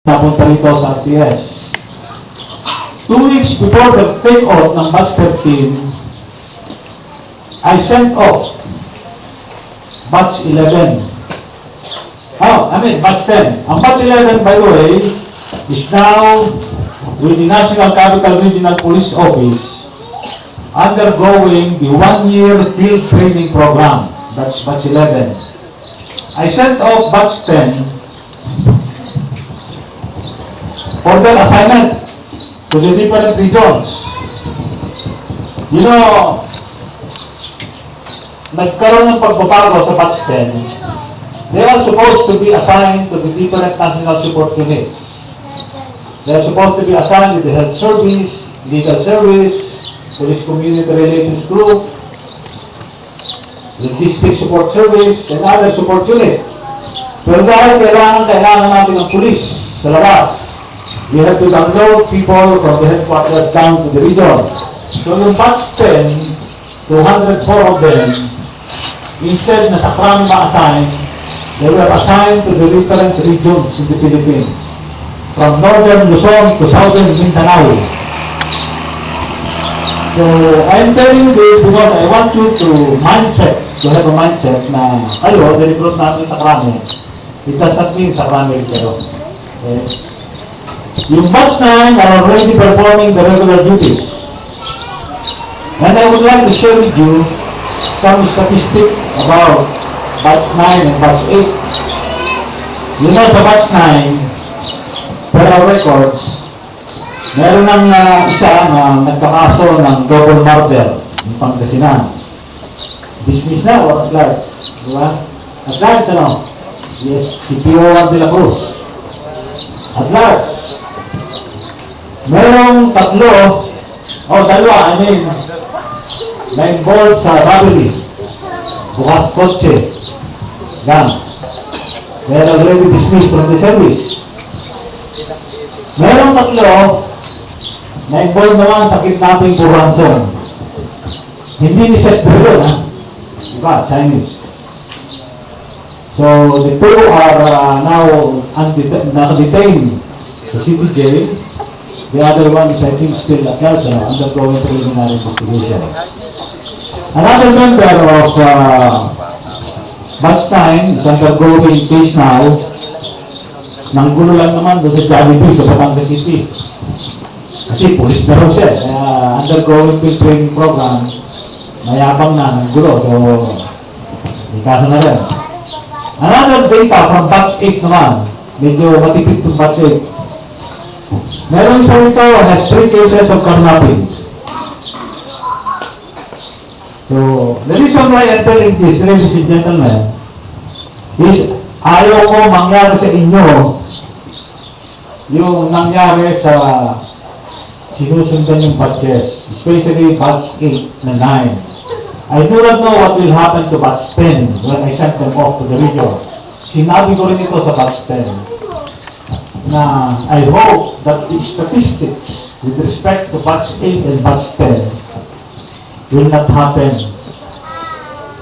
napunta rito sa RTS. 2 weeks before the take-off ng batch 13, I sent off batch 11. Batch 10. Ang batch 11, by the way, is now with the National Capital Regional Police Office undergoing the 1-year field training program. That's batch 11. I sent off batch 10 for their assignment to the different regions. You know, nagkaroon ng pagbabago sa batch 10. They are supposed to be assigned to the different national support units. They are supposed to be assigned to the health service, legal service, police community relations group, logistics support service, and other support unit. Pero dahil kailangan natin ng police sa labas, we have to download people from the headquarters down to the region. So yung batch 10, 204 of them, instead na sa Krami ma-assign, they were assigned to the different regions in the Philippines, from northern Luzon to southern Mindanao. So, I'm telling you this because I want you to have a mindset na kayo, the-recruit natin sa Krami. It does not mean sa Krami pero. Okay? Yung batch 9 are already performing the regular duties. And I would like to share with you some statistics about batch 9 and batch 8. You know, sa batch 9, per our records, meron ng isa na nagkakaso ng double murder ng Pangasinan. Dismiss na or at large? Diba? At large, ano? Yes, si P.O. de la Cruz. At large. Merong dalawa, na-involved sa robbery. Bukas kotse. Gang. They are already dismissed from the service. Merong na-involved naman sa kidnapping for ransom. Hindi ni Seth Berlon, ha? Diba? Chinese. So, the two are now naka-detained sa CPJ. The other one is, I think, still at large, undergoing preliminary investigation. Another member of batch 9 is undergoing case now. Nanggulo lang naman doon sa Jollibee sa Batangas City. Kasi police na rin siya. Undergoing field training program. Mayabang na, nanggulo. So, may kaso na rin. Another data from batch 8 naman. Medyo matipid itong batch 8. Meron siya ito has 3 cases of carnapping. So, the reason why I'm telling this, ladies and gentlemen, is ayaw ko mangyari sa inyo yung nangyari sa sinusundan yung batches, especially batch 8 na 9. I do not know what will happen to batch 10 when I sent them off to the region. Sinabi ko rin ito sa batch 10 na I hope that the statistics with respect to batch 8 and batch 10 will not happen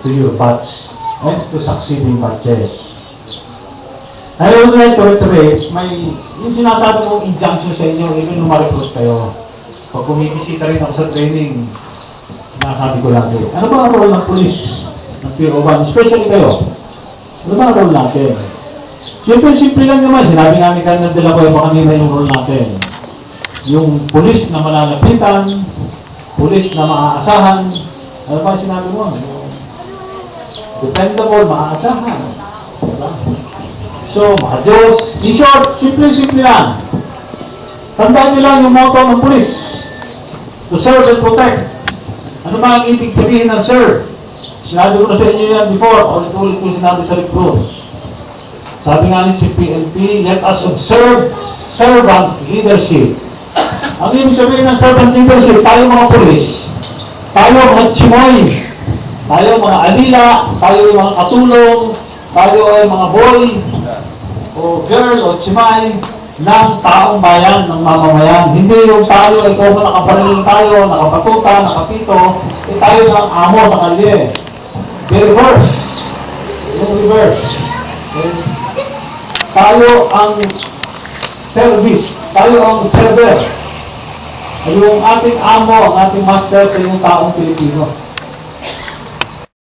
to your batch and to succeeding batches. I would like to reiterate, yung sinasabi kong injunction sa inyo, even lumarikos kayo. Pag kumibisita rin ako sa training, sinasabi ko lang kayo. Ano ba ang role ng police? Ng PO1, especially kayo? Ano ba ang role natin? Simple lang naman, sinabi namin kanina nila ko yung kanina yung role natin. Yung police na malalapitan, police na maaasahan, ano ba sinabi mo? Dependable, maaasahan. Diba? So, mga Diyos, in short, simple lang. Tandaan nyo lang yung motto ng police. To serve and protect. Ano ba ang ibig sabihin ng serve? Sinabi ko na sa inyo yan before, ulit-ulit ko sinabi sa recruits. Sabi nga ni PNP, let us observe servant leadership. Ang ibig sabihin ng servant leadership, tayo mga polis, tayo mga chimoy, tayo mga alila, tayo mga katulong, tayo ay mga boy, o girl, o chimay, ng taong bayan, ng mamamayan. Hindi yung tayo ay kung nakapariling tayo, nakapatuta, nakapito, tayo ng amo sa kalye. The reverse. Yung reverse. Okay? Tayo ang service. Tayo ang server. Ay yung ating amo, ang ating master sa yung taong Pilipino.